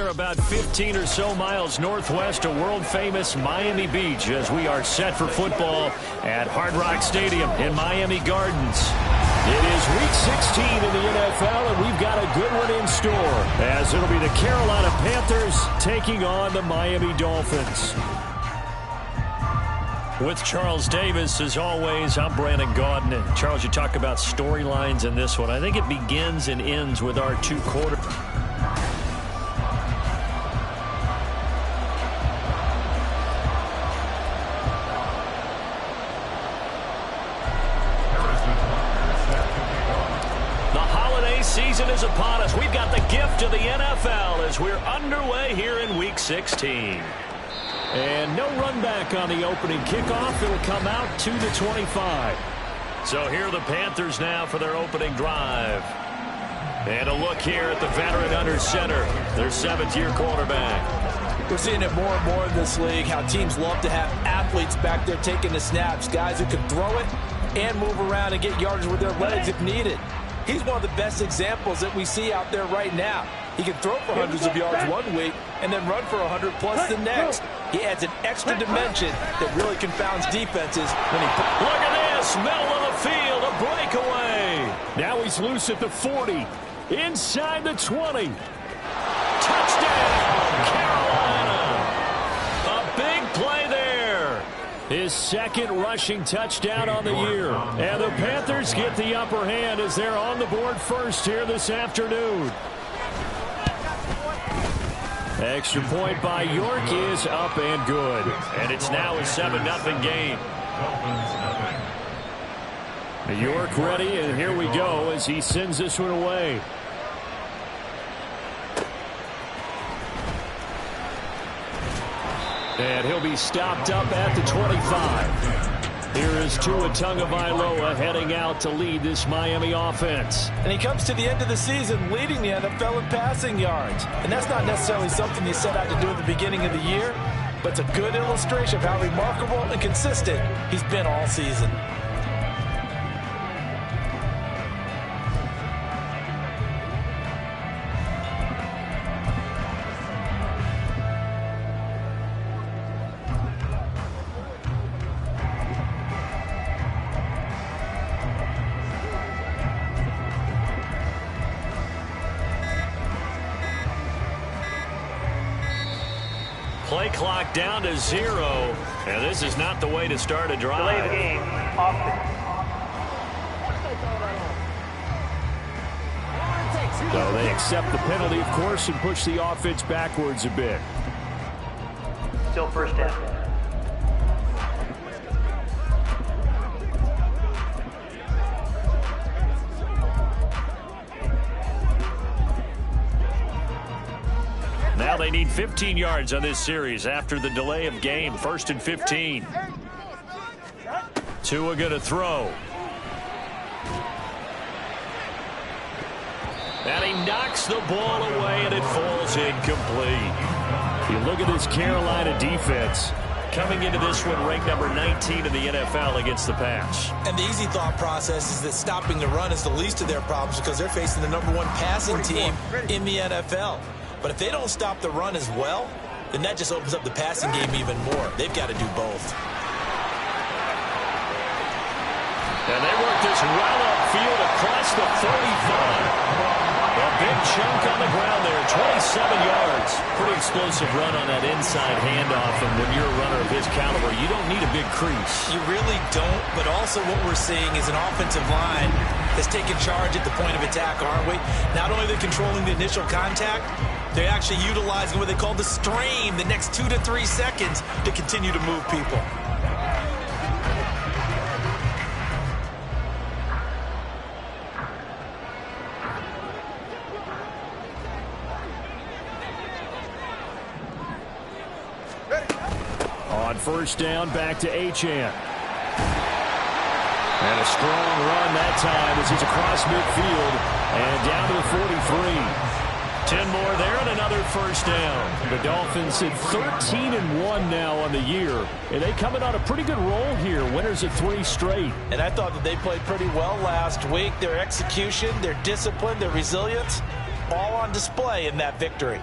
are about 15 or so miles northwest of world-famous Miami Beach as we are set for football at Hard Rock Stadium in Miami Gardens. It is Week 16 in the NFL, and we've got a good one in store, as it'll be the Carolina Panthers taking on the Miami Dolphins. With Charles Davis, as always, I'm Brandon Gaudin. And Charles, you talk about storylines in this one. I think it begins and ends with our two quarters. Season is upon us. We've got the gift of the NFL as we're underway here in Week 16. And no run back on the opening kickoff. It'll come out to the 25. So here are the Panthers now for their opening drive. And a look here at the veteran under center, their seventh-year quarterback. We're seeing it more and more in this league, how teams love to have athletes back there taking the snaps, guys who can throw it and move around and get yardage with their legs if needed. He's one of the best examples that we see out there right now. He can throw for hundreds of yards one week and then run for 100+ the next. He adds an extra dimension that really confounds defenses when he... Look at this, middle of the field, a breakaway. Now he's loose at the 40, inside the 20. Touchdown, Carolina. A big play there. His second rushing touchdown on the year. And the Panthers get the upper hand as they're on the board first here this afternoon. Extra point by York is up and good. And it's now a 7-0 game. York ready, and here we go as he sends this one away. And he'll be stopped up at the 25. Here is Tua Tagovailoa heading out to lead this Miami offense. And he comes to the end of the season leading the NFL in passing yards. And that's not necessarily something you set out to do at the beginning of the year, but it's a good illustration of how remarkable and consistent he's been all season. Play clock down to 0, and this is not the way to start a drive. Delay the game. So they accept the penalty, of course, and push the offense backwards a bit. Still first down. Now they need 15 yards on this series after the delay of game. 1st and 15. Tua going to throw. And he knocks the ball away, and it falls incomplete. You look at this Carolina defense coming into this one ranked number 19 in the NFL against the pass. And the easy thought process is that stopping the run is the least of their problems because they're facing the #1 passing team in the NFL. But if they don't stop the run as well, then that just opens up the passing game even more. They've got to do both. And they work this well upfield across the 35. A big chunk on the ground there, 27 yards. Pretty explosive run on that inside handoff, and when you're a runner of his caliber, you don't need a big crease. You really don't, but also what we're seeing is an offensive line that's taking charge at the point of attack, aren't we? Not only are they controlling the initial contact, they're actually utilizing what they call the strain, the next 2 to 3 seconds, to continue to move people. On first down, back to Achane. And a strong run that time as he's across midfield and down to the 43. 10 more there and another first down. The Dolphins at 13-1 now on the year. And they coming on a pretty good roll here. Winners of 3 straight. And I thought that they played pretty well last week. Their execution, their discipline, their resilience, all on display in that victory.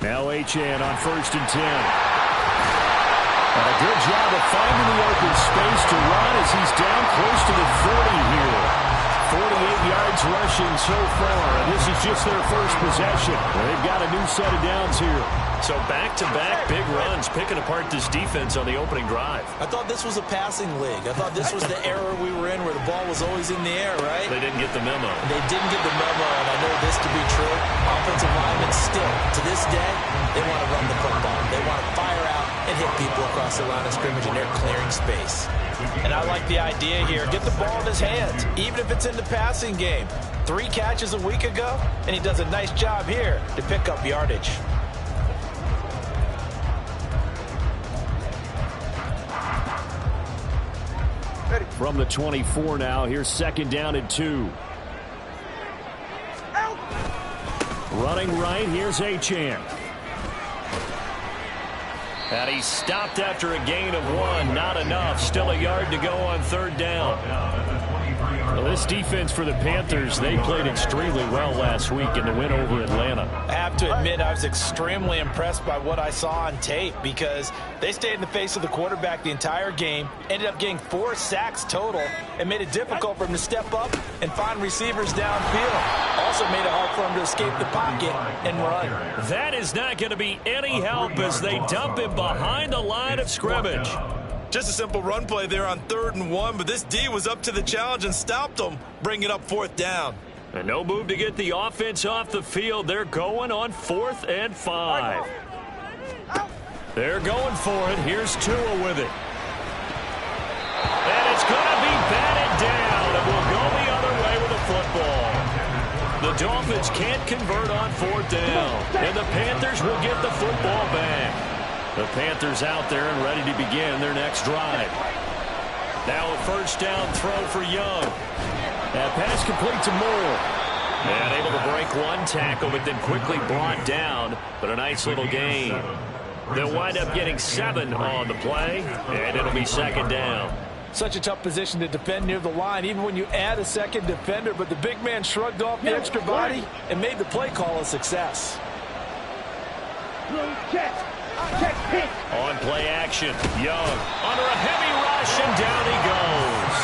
Now Achane on 1st and 10. And a good job of finding the open space to run as he's down close to the 40 here. 48 yards rushing so far, and this is just their first possession. They've got a new set of downs here. So back-to-back big runs, picking apart this defense on the opening drive. I thought this was a passing league. I thought this was the era we were in where the ball was always in the air, right? They didn't get the memo. They didn't get the memo, and I know this to be true. Offensive linemen still, to this day, they want to run the football. They want to fire out and hit people across the line of scrimmage, and they're clearing space. And I like the idea here. Get the ball in his hands, even if it's in the passing game. 3 catches a week ago, and he does a nice job here to pick up yardage. From the 24 now, here's 2nd down and 2. Running right, here's Achane. And he's stopped after a gain of 1. Not enough. Still a yard to go on 3rd down. Well, this defense for the Panthers, they played extremely well last week in the win over Atlanta. I have to admit, I was extremely impressed by what I saw on tape because they stayed in the face of the quarterback the entire game, ended up getting 4 sacks total, and made it difficult for him to step up and find receivers downfield. Also made it hard for him to escape the pocket and run. That is not going to be any help as they dump him behind the line of scrimmage. Just a simple run play there on 3rd and 1, but this D was up to the challenge and stopped them, bringing up 4th down. And no move to get the offense off the field. They're going on 4th and 5. They're going for it. Here's Tua with it. And it's going to be batted down, and we'll go the other way with the football. The Dolphins can't convert on 4th down, and the Panthers will get the football back. The Panthers out there and ready to begin their next drive. Now a 1st down throw for Young. That pass complete to Moore. And able to break 1 tackle, but then quickly brought down. But a nice little gain. They'll wind up getting 7 on the play, and it'll be 2nd down. Such a tough position to defend near the line, even when you add a 2nd defender. But the big man shrugged off the extra body and made the play call a success. On play action, Young under a heavy rush, and down he goes.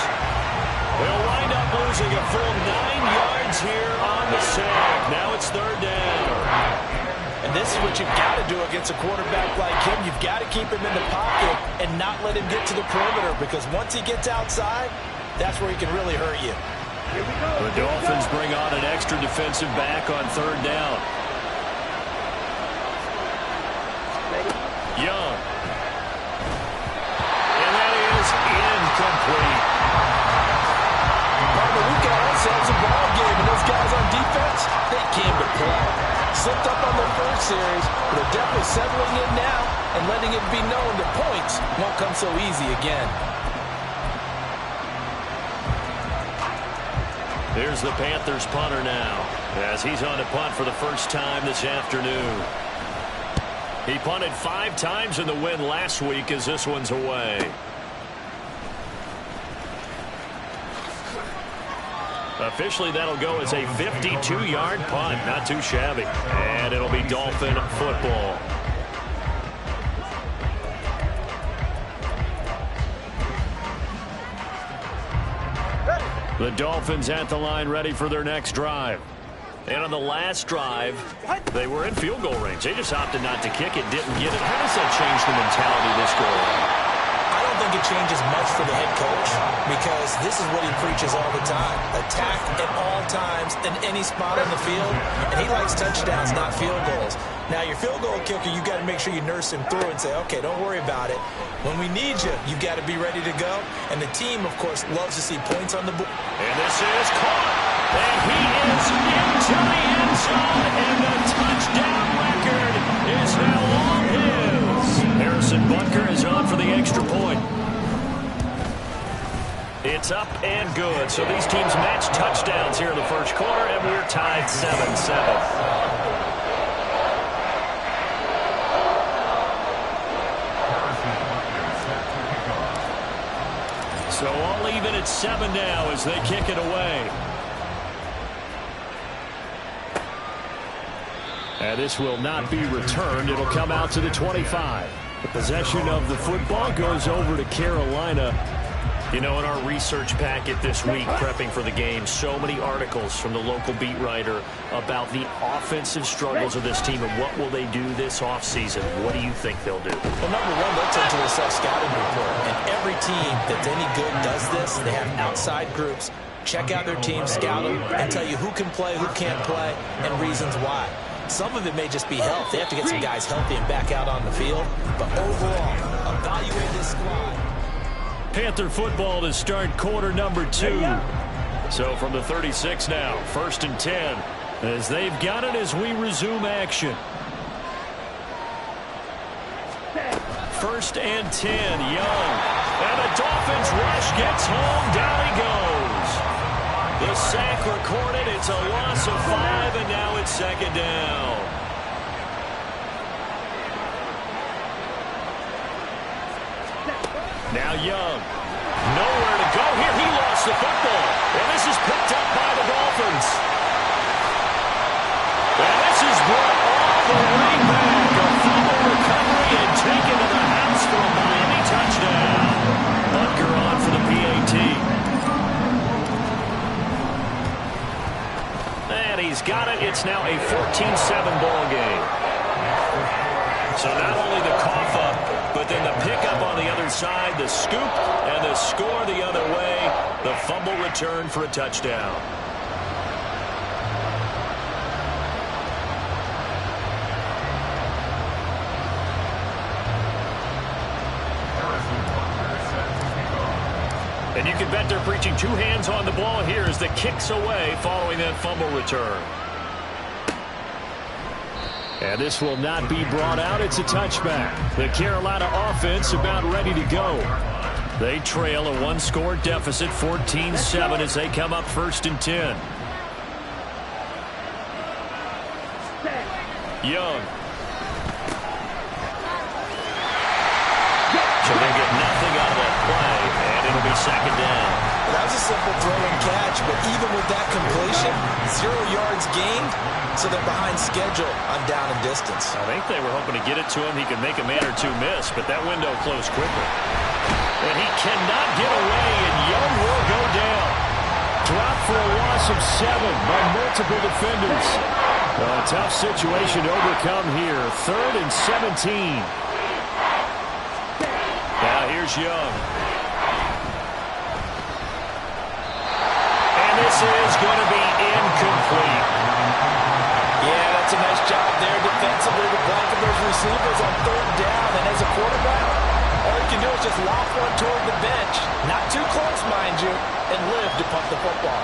They'll wind up losing a full 9 yards here on the sack. Now it's 3rd down. And this is what you've got to do against a quarterback like him. You've got to keep him in the pocket and not let him get to the perimeter, because once he gets outside, that's where he can really hurt you. The Dolphins bring on an extra defensive back on 3rd down. Young. And that is incomplete. But we got ourselves a ball game, and those guys on defense, they came to play. Slipped up on their first series, but they're definitely settling in now and letting it be known that points won't come so easy again. Here's the Panthers punter now, as he's on to punt for the first time this afternoon. He punted 5 times in the win last week, as this one's away. Officially, that'll go as a 52-yard punt. Not too shabby. And it'll be Dolphin football. The Dolphins at the line, ready for their next drive. And on the last drive, they were in field goal range. They just opted not to kick it, didn't get it. How does that change the mentality this go around? I don't think it changes much for the head coach, because this is what he preaches all the time. Attack at all times in any spot on the field, and he likes touchdowns, not field goals. Now, your field goal kicker, you got to make sure you nurse him through and say, okay, don't worry about it. When we need you, you've got to be ready to go. And the team, of course, loves to see points on the board. And this is caught. And he is into the end zone, and the touchdown record is now all his. Harrison Butker is on for the extra point. It's up and good. So these teams match touchdowns here in the first quarter, and we're tied 7-7. So all even at 7 now as they kick it away. And this will not be returned. It'll come out to the 25. The possession of the football goes over to Carolina. You know, in our research packet this week, prepping for the game, so many articles from the local beat writer about the offensive struggles of this team and what will they do this offseason. What do you think they'll do? Well, number one, they'll take to their self-scouting report. And every team that's any good does this. They have outside groups. Check out their team, scout them, and tell you who can play, who can't play, and reasons why. Some of it may just be health. They have to get some guys healthy and back out on the field. But overall, evaluate this squad. Panther football to start quarter number 2. So from the 36 now, 1st and 10, as they've got it as we resume action. 1st and 10, Young. And the Dolphins rush gets home. Down he goes. The sack recorded. It's a loss of 5, and now it's 2nd down. Now Young. Nowhere to go here. He lost the football. And this is picked up by the Dolphins. And this is brought all the way back. A fumble recovery and taken to the house for a Miami touchdown. Butker on for the PAT. And he's got it. It's now a 14-7 ball game. So not only the cough up, but then the pickup on the other side, the scoop, and the score the other way. The fumble return for a touchdown. And you can bet they're preaching 2 hands on the ball here as the kick's away following that fumble return. And this will not be brought out. It's a touchback. The Carolina offense about ready to go. They trail a 1-score deficit, 14-7, as they come up 1st and 10. Young. So they get nothing out of that play, and it'll be 2nd down. That was a simple throw and catch, but even with that completion, 0 yards gained, so they're behind schedule on down and distance. I think they were hoping to get it to him. He could make a man or 2 miss, but that window closed quickly. And he cannot get away, and Young will go down. Dropped for a loss of 7 by multiple defenders. A tough situation to overcome here. 3rd and 17. Now here's Young. And this is going to be incomplete. Yeah, that's a nice job there defensively to blanket those receivers on 3rd down. And as a quarterback, all you can do is just loft one toward the bench. Not too close, mind you, and live to punt the football.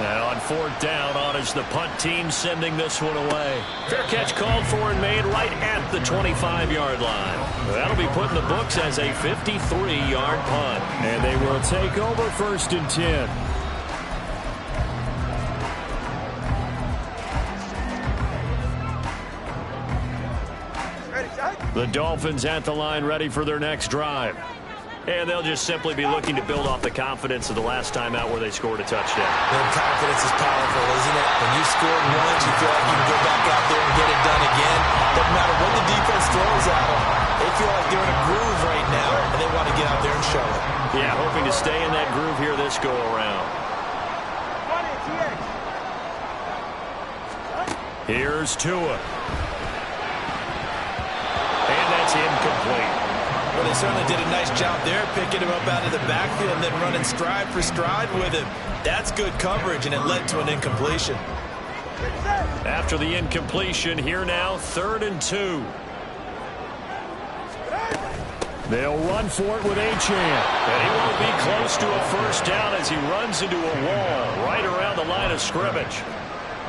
And on 4th down, on is the punt team sending this one away. Fair catch called for and made right at the 25-yard line. That'll be put in the books as a 53-yard punt. And they will take over 1st and 10. The Dolphins at the line ready for their next drive. And they'll just simply be looking to build off the confidence of the last time out where they scored a touchdown. And confidence is powerful, isn't it? When you scored once, you feel like you can go back out there and get it done again. Doesn't matter what the defense throws at them. They feel like they're in a groove right now, and they want to get out there and show it. Yeah, hoping to stay in that groove here this go-around. Here's Tua. And that's incomplete. Well, they certainly did a nice job there, picking him up out of the backfield and then running stride for stride with him. That's good coverage, and it led to an incompletion. After the incompletion, here now, 3rd and 2. They'll run for it with Achane. And he won't be close to a 1st down as he runs into a wall right around the line of scrimmage.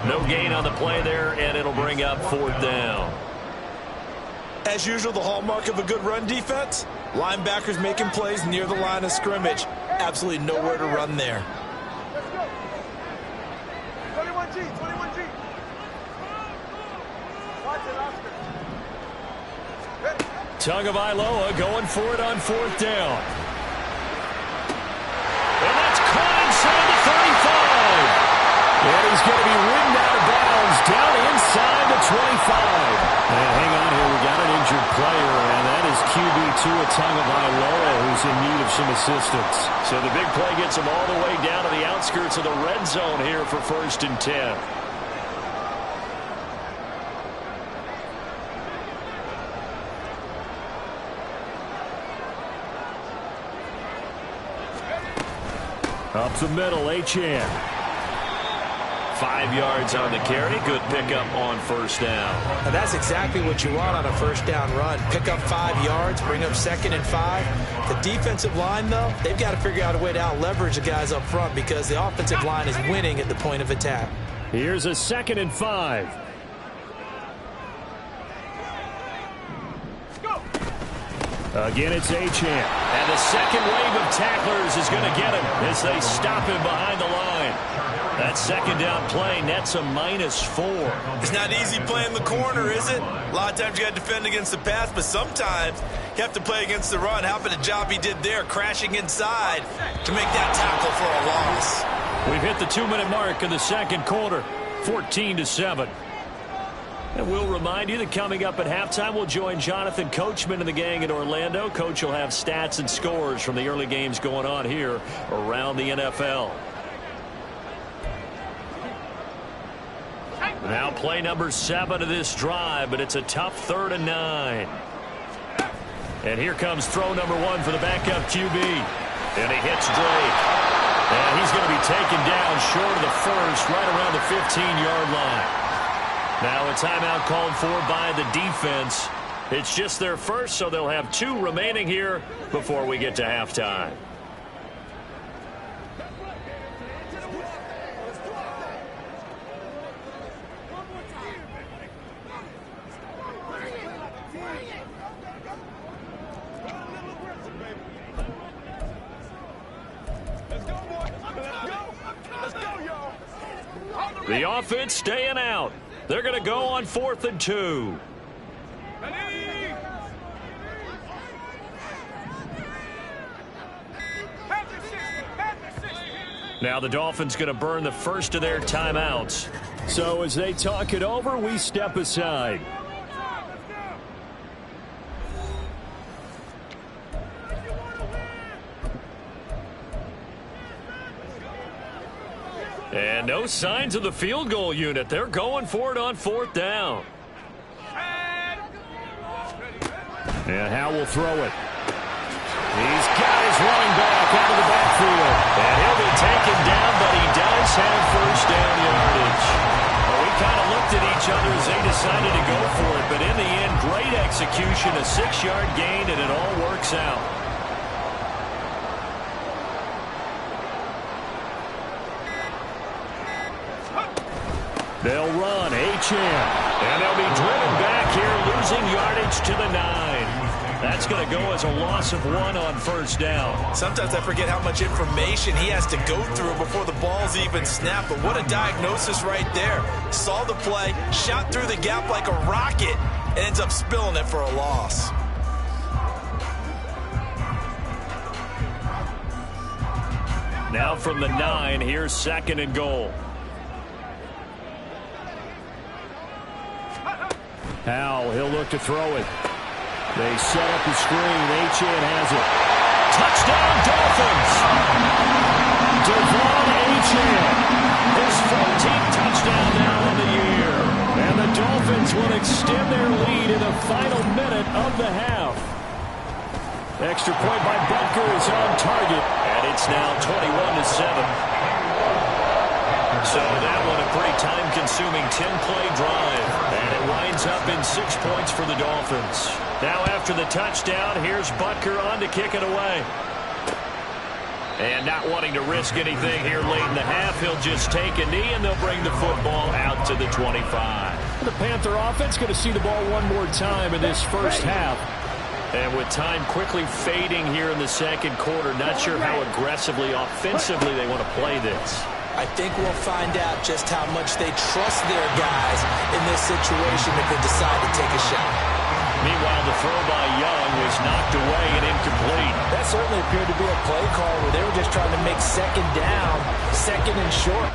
No gain on the play there, and it'll bring up 4th down. As usual, the hallmark of a good run defense, linebackers making plays near the line of scrimmage. Absolutely nowhere to run there. Let's go. 21G. Watch it, Oscar. Tagovailoa going for it on 4th down. And that's caught inside the 35. And he's going to be ridden out of bounds down inside And hang on here, we got an injured player, and that is QB2 Tagovailoa, who's in need of some assistance. So the big play gets him all the way down to the outskirts of the red zone here for 1st and 10. Up the middle, Achane. 5 yards on the carry. Good pickup on 1st down. Now that's exactly what you want on a 1st down run. Pick up 5 yards, bring up 2nd and 5. The defensive line, though, they've got to figure out a way to out-leverage the guys up front because the offensive line is winning at the point of attack. Here's a 2nd and 5. Again, it's Achane. And the second wave of tacklers is going to get him as they stop him behind the line. That 2nd down play nets a -4. It's not easy playing the corner, is it? A lot of times you got to defend against the pass, but sometimes you have to play against the run. How about the job he did there, crashing inside to make that tackle for a loss? We've hit the 2-minute mark in the 2nd quarter, 14-7. And we'll remind you that coming up at halftime, we'll join Jonathan Coachman and the gang in Orlando. Coach will have stats and scores from the early games going on here around the NFL. Now play number 7 of this drive, but it's a tough 3rd and 9. And here comes throw number 1 for the backup QB. And he hits Drake. And he's going to be taken down short of the 1st, right around the 15-yard line. Now a timeout called for by the defense. It's just their first, so they'll have 2 remaining here before we get to halftime. The offense staying out. They're going to go on 4th and 2. Now the Dolphins going to burn the first of their timeouts. So as they talk it over, we step aside. And no signs of the field goal unit. They're going for it on 4th down. And Howe will throw it. He's got his running back out of the backfield. And he'll be taken down, but he does have 1st down yardage. Well, we kind of looked at each other as they decided to go for it, but in the end, great execution, a 6-yard gain, and it all works out. They'll run, Achane. And they'll be driven back here, losing yardage to the 9. That's going to go as a loss of 1 on 1st down. Sometimes I forget how much information he has to go through before the ball's even snapped, but what a diagnosis right there. Saw the play, shot through the gap like a rocket, and ends up spilling it for a loss. Now from the 9, here's 2nd and goal. Howe, he'll look to throw it. They set up the screen. Achane has it. Touchdown, Dolphins! Devon Achane. His 14th touchdown now on the year. And the Dolphins will extend their lead in the final minute of the half. Extra point by Butker is on target. And it's now 21-7. So that one a pretty time-consuming 10-play drive. And it winds up in 6 points for the Dolphins. Now after the touchdown, here's Butker on to kick it away. And not wanting to risk anything here late in the half, he'll just take a knee and they'll bring the football out to the 25. The Panther offense going to see the ball one more time in this first half. And with time quickly fading here in the 2nd quarter, not sure how aggressively, offensively they want to play this. I think we'll find out just how much they trust their guys in this situation if they decide to take a shot. Meanwhile, the throw by Young was knocked away and incomplete. That certainly appeared to be a play call where they were just trying to make 2nd down, 2nd and short.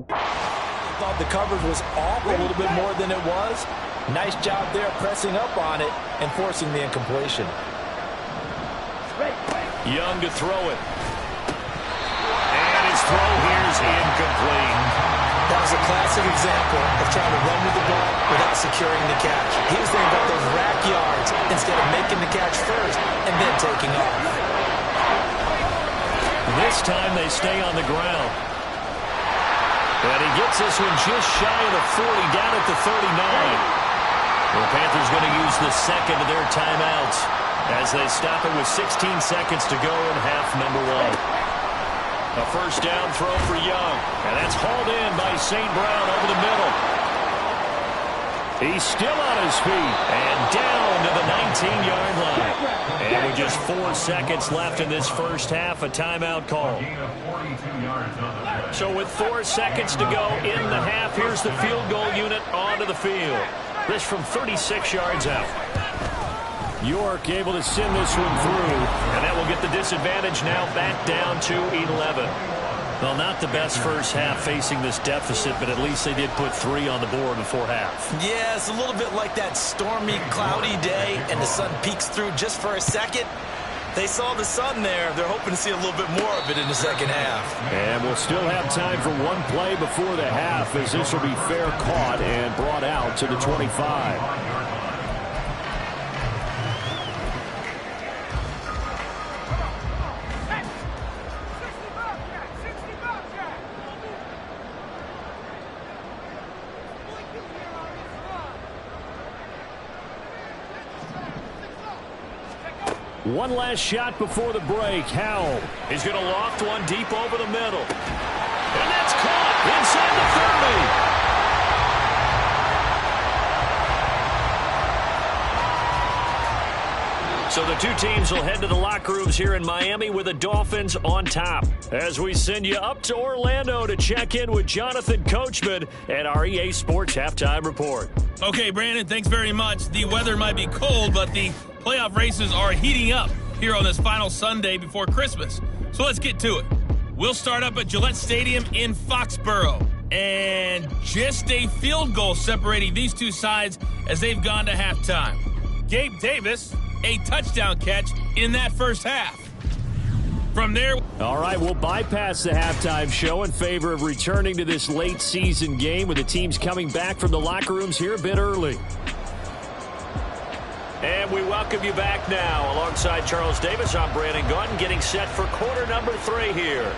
Thought the coverage was off a little bit more than it was. Nice job there pressing up on it and forcing the incompletion. Young to throw it. And his throw here is incomplete. That was a classic example of trying to run with the ball without securing the catch. He was thinking about those rack yards instead of making the catch first and then taking off. This time they stay on the ground. And he gets this one just shy of the 40, down at the 39. The Panthers going to use the second of their timeouts as they stop it with 16 seconds to go in half number one. A first down throw for Young. And that's hauled in by St. Brown over the middle. He's still on his feet. And down to the 19-yard line. And with just 4 seconds left in this first half, a timeout call. So with 4 seconds to go in the half, here's the field goal unit onto the field. This from 36 yards out. York able to send this one through, and that will get the disadvantage now back down to 11. Well, not the best first half facing this deficit, but at least they did put 3 on the board before half. Yeah, it's a little bit like that stormy, cloudy day, and the sun peeks through just for a second. They saw the sun there. They're hoping to see a little bit more of it in the second half. And we'll still have time for one play before the half, as this will be fair caught and brought out to the 25. One last shot before the break. Howell is going to loft one deep over the middle. And that's caught inside the 30. So the two teams will head to the locker rooms here in Miami with the Dolphins on top. As we send you up to Orlando to check in with Jonathan Coachman at our EA Sports Halftime Report. Okay, Brandon, thanks very much. The weather might be cold, but the playoff races are heating up here on this final Sunday before Christmas. So let's get to it. We'll start up at Gillette Stadium in Foxborough. And just a field goal separating these two sides as they've gone to halftime. Gabe Davis, a touchdown catch in that first half. From there... All right, we'll bypass the halftime show in favor of returning to this late season game with the teams coming back from the locker rooms here a bit early. And we welcome you back now. Alongside Charles Davis, I'm Brandon Gunn, getting set for quarter number 3 here.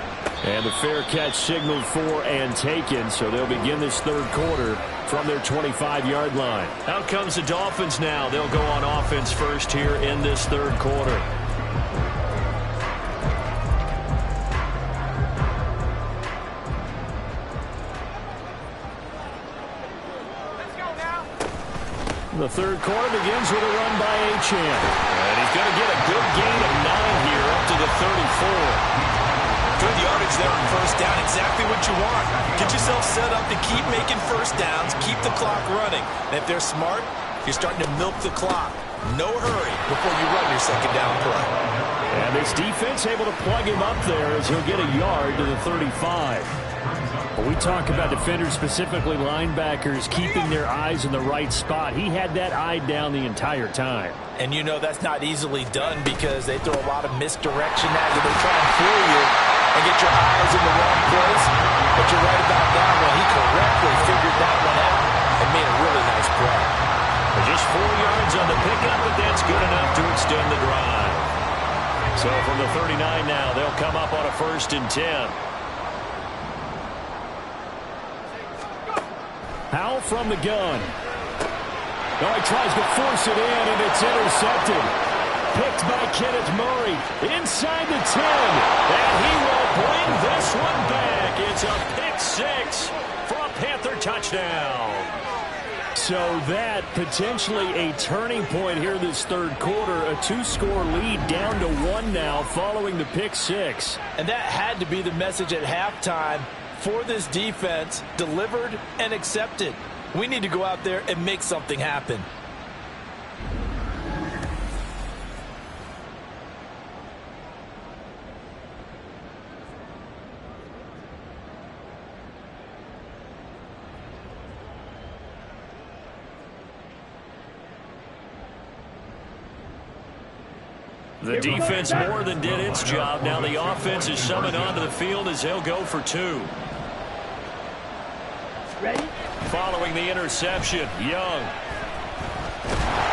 And the fair catch signaled for and taken, so they'll begin this third quarter from their 25-yard line. Out comes the Dolphins now. They'll go on offense first here in this third quarter. The third quarter begins with a run by Achane. And he's going to get a good gain of 9 here up to the 34. Good yardage there on first down. Exactly what you want. Get yourself set up to keep making first downs, keep the clock running. And if they're smart, you're starting to milk the clock. No hurry before you run your second down play. And this defense able to plug him up there as he'll get a yard to the 35. When we talk about defenders, specifically linebackers, keeping their eyes in the right spot, he had that eye down the entire time. And you know that's not easily done because they throw a lot of misdirection at you. They try and fool you and get your eyes in the wrong place. But you're right about that one. He correctly figured that one out and made a really nice play. Just 4 yards on the pickup, but that's good enough to extend the drive. So from the 39 now, they'll come up on a 1st and 10. Howell from the gun. Oh, he tries to force it in, and it's intercepted. Picked by Kenneth Murray inside the 10. And he will bring this one back. It's a pick 6 for a Panther touchdown. So that potentially a turning point here this third quarter. A 2-score lead down to 1 now following the pick 6. And that had to be the message at halftime for this defense, delivered and accepted. We need to go out there and make something happen. The defense more than did its job. Now the offense is summoned onto the field as they'll go for 2. Ready? Following the interception, Young.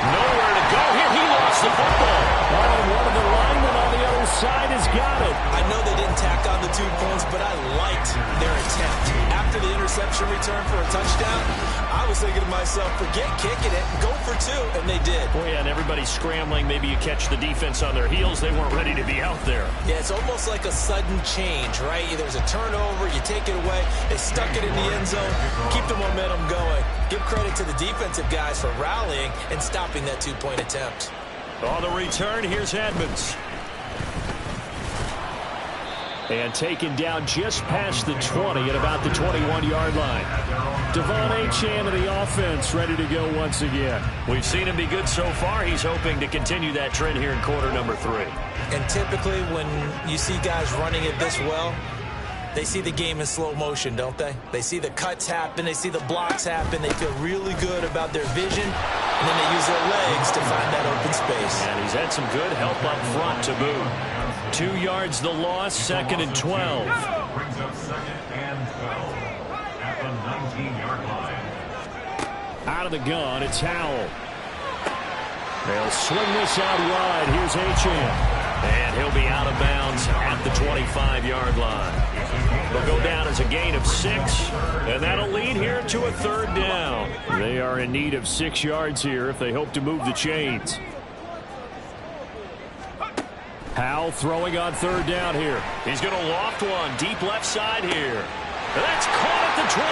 Nowhere to go here. He lost the football. Oh, one of the linemen on the other side has got it. I know they didn't tack on the 2 points, but I liked their attempt. After the interception return for a touchdown, I was thinking to myself, forget kicking it, go for 2, and they did. Boy, yeah, and everybody's scrambling. Maybe you catch the defense on their heels. They weren't ready to be out there. Yeah, it's almost like a sudden change, right? There's a turnover, you take it away, they stuck it in the end zone, keep the momentum going. Give credit to the defensive guys for rallying and stopping that 2-point attempt. On the return, here's Edmonds. And taken down just past the 20 at about the 21-yard line. Devon Achane of the offense ready to go once again. We've seen him be good so far. He's hoping to continue that trend here in quarter number 3. And typically when you see guys running it this well, they see the game in slow motion, don't they? They see the cuts happen, they see the blocks happen, they feel really good about their vision, and then they use their legs to find that open space. And he's had some good help up front to boot. 2 yards the loss, 2nd and 12. Brings up 2nd and 12 at the 19-yard line. Out of the gun, it's Howell. They'll swing this out wide. Here's Achane. And he'll be out of bounds at the 25-yard line. They'll go down as a gain of 6, and that'll lead here to a 3rd down. They are in need of 6 yards here if they hope to move the chains. Howell throwing on 3rd down here. He's going to loft one deep left side here. And that's caught at the 25.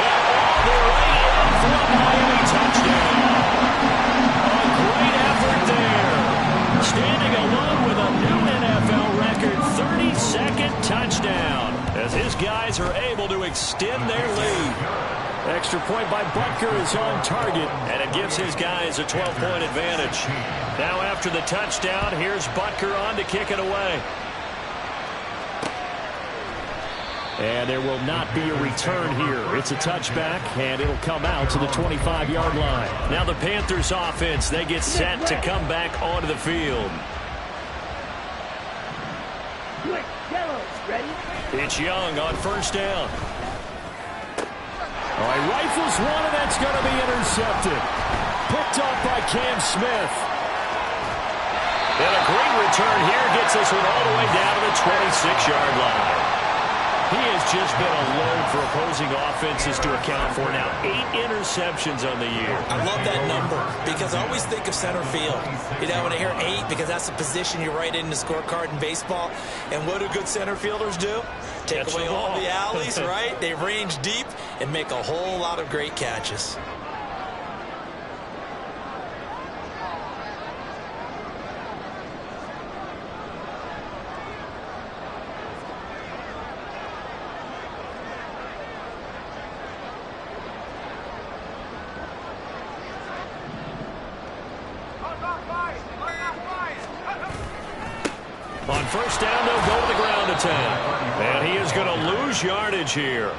And all the way in for a Miami touchdown. A great effort there. Standing alone with a new NFL record 32nd touchdown as his guys are able to extend their lead. Extra point by Butker is on target, and it gives his guys a 12-point advantage. Now after the touchdown, here's Butker on to kick it away. And there will not be a return here. It's a touchback, and it'll come out to the 25-yard line. Now the Panthers offense, they get set to come back onto the field. Quick, yellow, ready? It's Young on 1st down. All right, rifles one, and that's going to be intercepted. Picked off by Cam Smith. And a great return here gets this one all the way down to the 26-yard line. He has just been a load for opposing offenses to account for now. 8 interceptions on the year. I love that number because I always think of center field. You know, when I hear 8, because that's the position you write in the scorecard in baseball. And what do good center fielders do? Take away all the alleys, right? They range deep and make a whole lot of great catches. On 1st down, they'll go to the ground attack. And he is going to lose yardage here.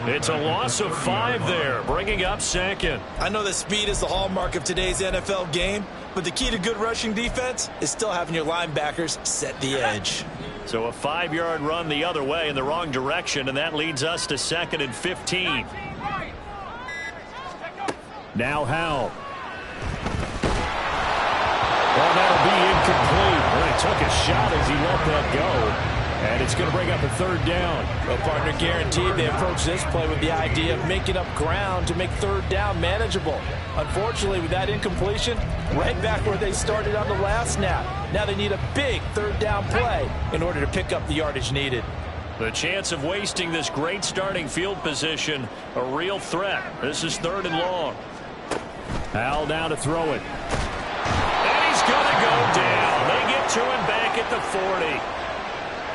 It's a loss of 5 there, bringing up 2nd. I know that speed is the hallmark of today's NFL game, but the key to good rushing defense is still having your linebackers set the edge. So a 5-yard run the other way in the wrong direction, and that leads us to 2nd and 15. Now Howell. Well, that'll be incomplete. Well, he took a shot as he let that go. And it's going to bring up a 3rd down. Well, partner, guaranteed they approach this play with the idea of making up ground to make 3rd down manageable. Unfortunately, with that incompletion, right back where they started on the last snap. Now they need a big 3rd down play in order to pick up the yardage needed. The chance of wasting this great starting field position, a real threat. This is 3rd and long. Howell down to throw it. Going to go down. They get to him back at the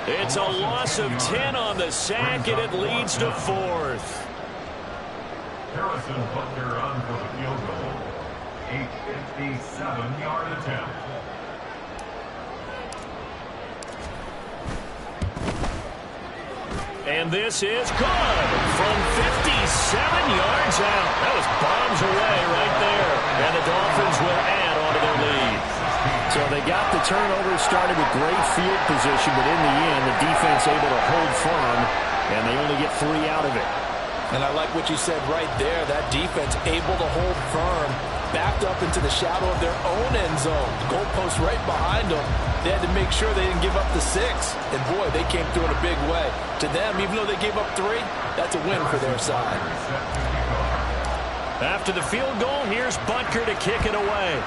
40. It's a loss of 10 on the sack, and it leads to 4th. Harrison Butker on for the field goal. 857-yard attempt. And this is good from 57 yards out. That was bombs away right there. And the Dolphins will add on to their They got the turnover started with great field position, but in the end, the defense able to hold firm, and they only get 3 out of it. And I like what you said right there. That defense able to hold firm, backed up into the shadow of their own end zone. The goalpost right behind them. They had to make sure they didn't give up the 6. And, boy, they came through in a big way. To them, even though they gave up 3, that's a win for their side. After the field goal, here's Butker to kick it away.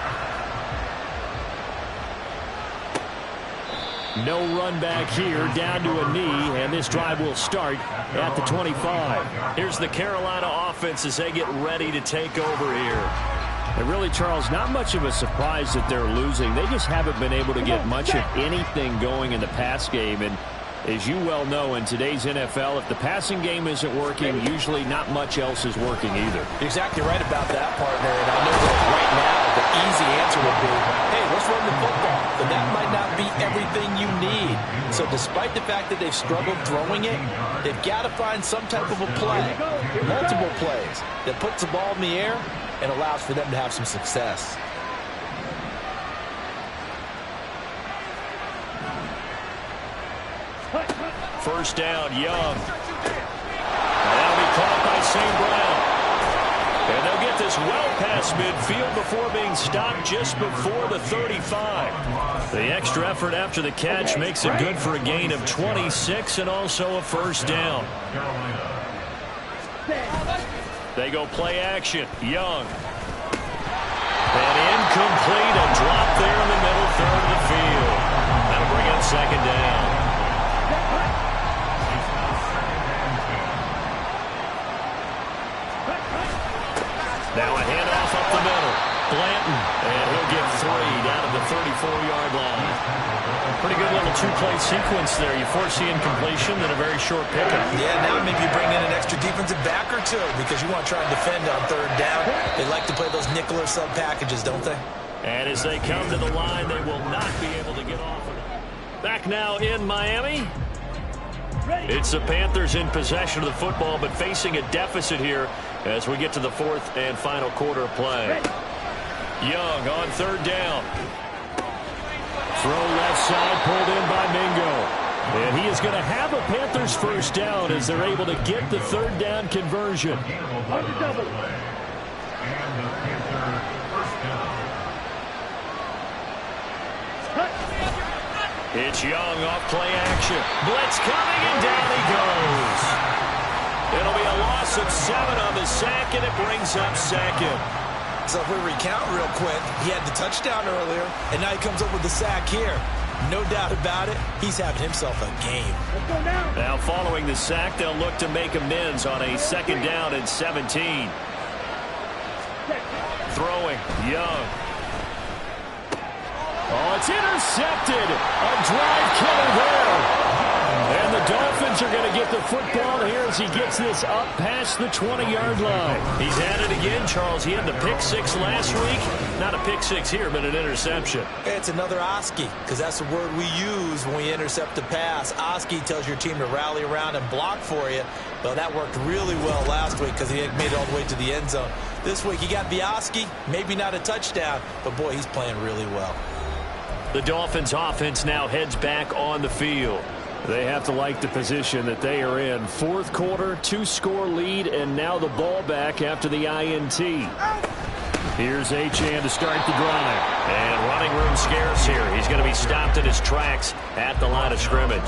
No run back here, down to a knee, and this drive will start at the 25. Here's the Carolina offense as they get ready to take over here. And really, Charles, not much of a surprise that they're losing. They just haven't been able to get much of anything going in the pass game. And as you well know, in today's NFL, if the passing game isn't working, usually not much else is working either. You're exactly right about that, partner. And I know that right now the easy answer would be, hey, let's run the football. But that might not be everything you need. So despite the fact that they've struggled throwing it, they've got to find some type of a play, multiple plays, that puts the ball in the air and allows for them to have some success. First down, Young. That'll be caught by St. Brown. And they'll get this well past midfield before being stopped just before the 35. The extra effort after the catch makes it good for a gain of 26 and also a first down. They go play action. Young. And incomplete. A drop there in the middle third of the field. That'll bring up second down. Now a handoff up the middle. Blanton, and he'll get 3 down to the 34-yard line. Pretty good little 2-play sequence there. You force the incompletion, then a very short pickup. Yeah, now maybe you bring in an extra defensive back or 2 because you want to try and defend on third down. They like to play those nickel or sub packages, don't they? And as they come to the line, they will not be able to get off of it. Back now in Miami. It's the Panthers in possession of the football, but facing a deficit here as we get to the 4th and final quarter of play. Young on third down. Throw left side, pulled in by Mingo. And he is going to have a Panthers first down as they're able to get the third down conversion. It's Young off play action. Blitz coming, and down he goes. It'll be a loss of 7 on the sack, and it brings up second. So if we recount real quick, he had the touchdown earlier, and now he comes up with the sack here. No doubt about it, he's having himself a game. Now following the sack, they'll look to make amends on a 2nd down and 17. Throwing, Young. Oh, it's intercepted. A drive killer there. And the Dolphins are going to get the football here as he gets this up past the 20-yard line. He's at it again, Charles. He had the pick 6 last week. Not a pick 6 here, but an interception. It's another Oski, because that's the word we use when we intercept a pass. Oski tells your team to rally around and block for you. Well, that worked really well last week because he made it all the way to the end zone. This week he got the Oski, maybe not a touchdown, but boy, he's playing really well. The Dolphins offense now heads back on the field. They have to like the position that they are in. 4th quarter, 2-score lead, and now the ball back after the INT. Here's Achane to start the drive. And running room scarce here. He's going to be stopped in his tracks at the line of scrimmage.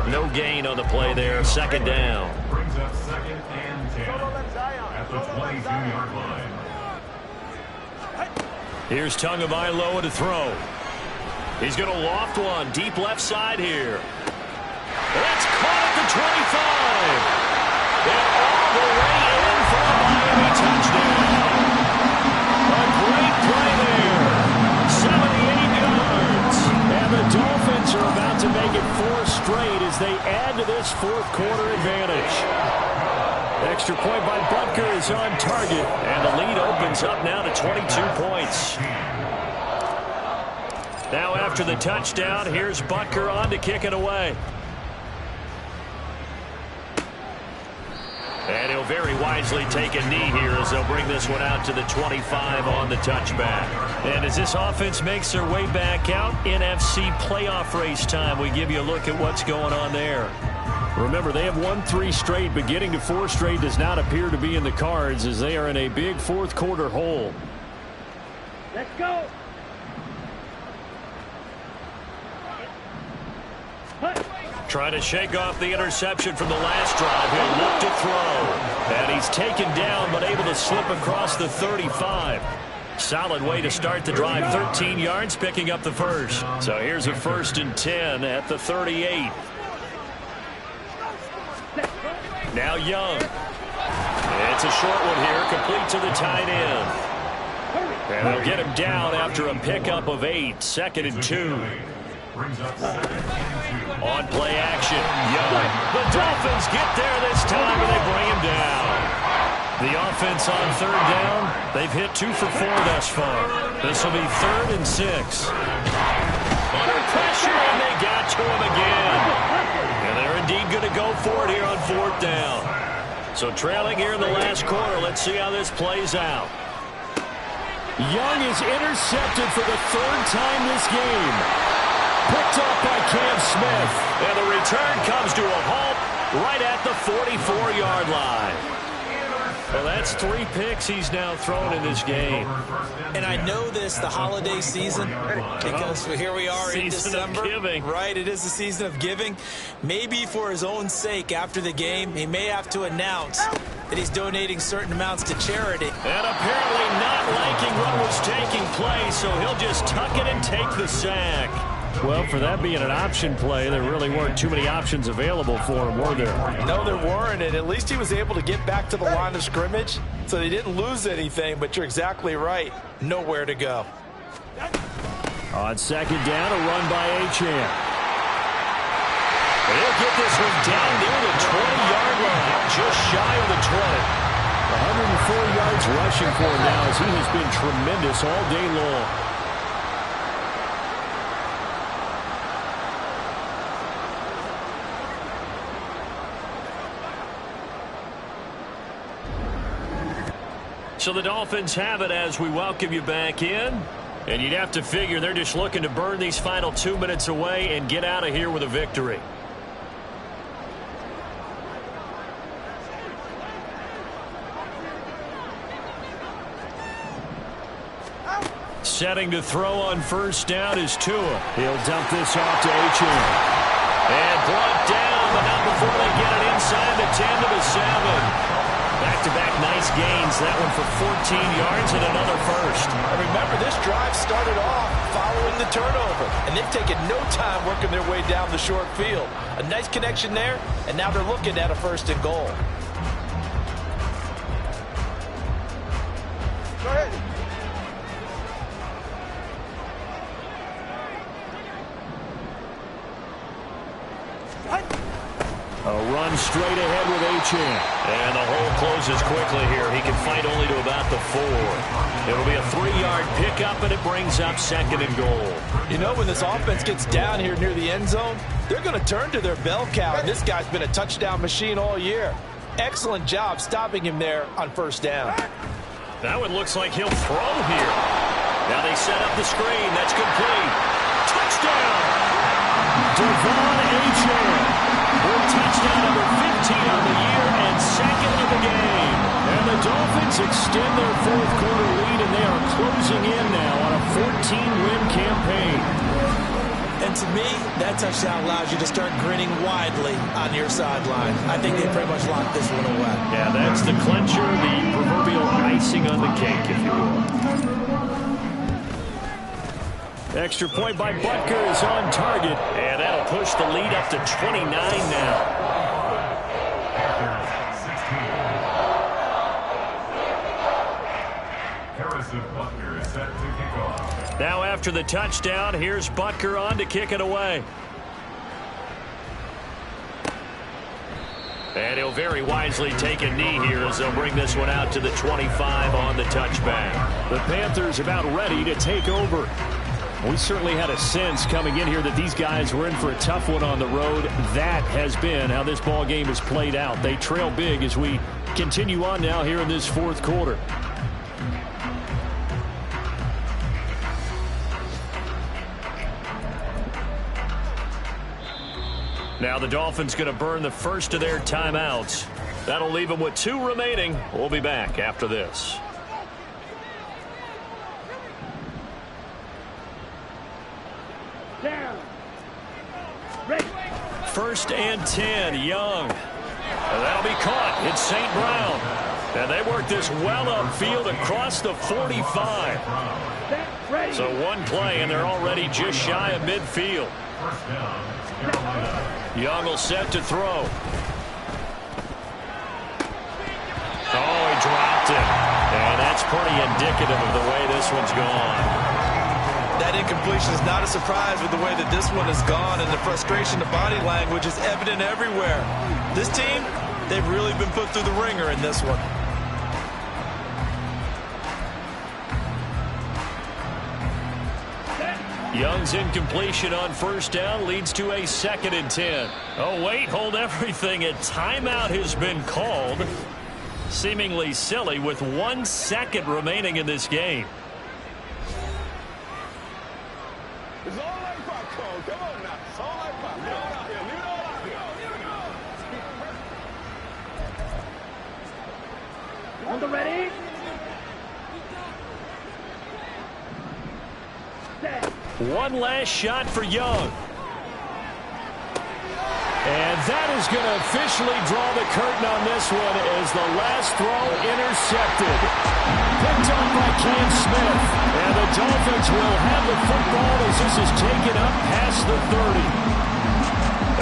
No gain on the play there. 2nd down. Brings up 2nd and 10 at the 22-yard line. Here's Tagovailoa to throw. He's going to loft one deep left side here. It's caught at the 25. And all the way in for a Miami touchdown. A great play there. 78 yards. And the Dolphins are about to make it 4 straight as they add to this 4th quarter advantage. Extra point by Butker is on target, and the lead opens up now to 22 points. Now after the touchdown, here's Butker on to kick it away. And he'll very wisely take a knee here as they'll bring this one out to the 25 on the touchback. And as this offense makes their way back out, NFC playoff race time, we give you a look at what's going on there. Remember, they have won 3 straight, but getting to 4 straight does not appear to be in the cards as they are in a big fourth quarter hole. Let's go. Trying to shake off the interception from the last drive. He'll look to throw. And he's taken down, but able to slip across the 35. Solid way to start the drive. 13 yards, picking up the first. So here's a 1st and 10 at the 38. Now Young. It's a short one here, complete to the tight end. And they'll get him down after a pickup of 8. 2nd and 2. On play action, Young. The Dolphins get there this time, and they bring him down. The offense on 3rd down, they've hit 2 for 4 thus far. This will be 3rd and 6. Under pressure, and they got to him again. And they're indeed going to go for it here on 4th down. So trailing here in the last quarter, let's see how this plays out. Young is intercepted for the 3rd time this game. Picked up by Cam Smith. And the return comes to a halt right at the 44-yard line. Well, that's 3 picks he's now thrown in this game. And I know this, the holiday season, because here we are in December. Of giving. Right, it is the season of giving. Maybe for his own sake after the game, he may have to announce that he's donating certain amounts to charity. And apparently not liking what was taking place, so he'll just tuck it and take the sack. Well, for that being an option play, there really weren't too many options available for him, were there? No, there weren't, and at least he was able to get back to the line of scrimmage, so they didn't lose anything, but you're exactly right. Nowhere to go. On 2nd down, a run by Achane. They'll get this one down near the 20-yard line, just shy of the 20. 104 yards rushing for him now as he has been tremendous all day long. So the Dolphins have it as we welcome you back in. And you'd have to figure they're just looking to burn these final 2 minutes away and get out of here with a victory. Setting to throw on 1st down is Tua. He'll dump this off to Achane. And brought down, but not before they get it inside the 10 to the 7. Back-to-back nice gains. That one for 14 yards and another first. And remember, this drive started off following the turnover, and they've taken no time working their way down the short field. A nice connection there, and now they're looking at a 1st and goal. Go ahead. A run straight ahead with Achane. And the hole closes quickly here. He can fight only to about the 4. It'll be a 3-yard pickup, and it brings up 2nd and goal. You know, when this offense gets down here near the end zone, they're going to turn to their bell cow, and this guy's been a touchdown machine all year. Excellent job stopping him there on 1st down. That one looks like he'll throw here. Now they set up the screen. That's complete. Touchdown! Devon Achane. Touchdown number 15 on the year and 2nd of the game. And the Dolphins extend their 4th quarter lead, and they are closing in now on a 14-win campaign. And to me, that touchdown allows you to start grinning widely on your sideline. I think they pretty much locked this one away. Yeah, that's the clincher, the proverbial icing on the cake, if you will. Extra point by Butker is on target, and that'll push the lead up to 29 now. Now after the touchdown, here's Butker on to kick it away. And he'll very wisely take a knee here as they'll bring this one out to the 25 on the touchback. The Panthers about ready to take over. We certainly had a sense coming in here that these guys were in for a tough one on the road. That has been how this ball game has played out. They trail big as we continue on now here in this fourth quarter. Now the Dolphins going to burn the first of their timeouts. That'll leave them with 2 remaining. We'll be back after this. Down. Ready. 1st and 10, Young. And that'll be caught. It's St. Brown. And they work this well upfield across the 45. Set. Ready. So one play, and they're already just shy of midfield. First down, Carolina. Young will set to throw. Oh, he dropped it. And that's pretty indicative of the way this one's gone. That incompletion is not a surprise with the way that this one has gone, and the frustration, the body language is evident everywhere. This team, they've really been put through the ringer in this one. Young's incompletion on 1st down leads to a 2nd and 10. Oh, wait, hold everything. A timeout has been called. Seemingly silly with 1 second remaining in this game. It's all like popcorn. Come on now. It's all like popcorn. Leave it out here. Leave it all out here. On the ready. Set. One last shot for Young. And that is going to officially draw the curtain on this one as the last throw intercepted. Picked up by Cam Smith. And the Dolphins will have the football as this is taken up past the 30.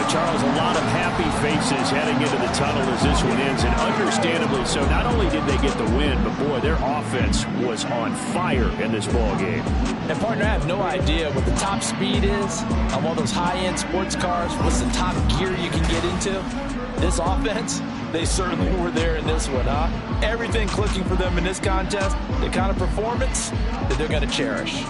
Charles, a lot of happy faces heading into the tunnel as this one ends, and understandably so. Not only did they get the win, but boy, their offense was on fire in this ball game. And partner, I have no idea what the top speed is on one of those high-end sports cars. What's the top gear you can get into? This offense, they certainly were there in this one, huh? Everything clicking for them in this contest, the kind of performance that they're going to cherish.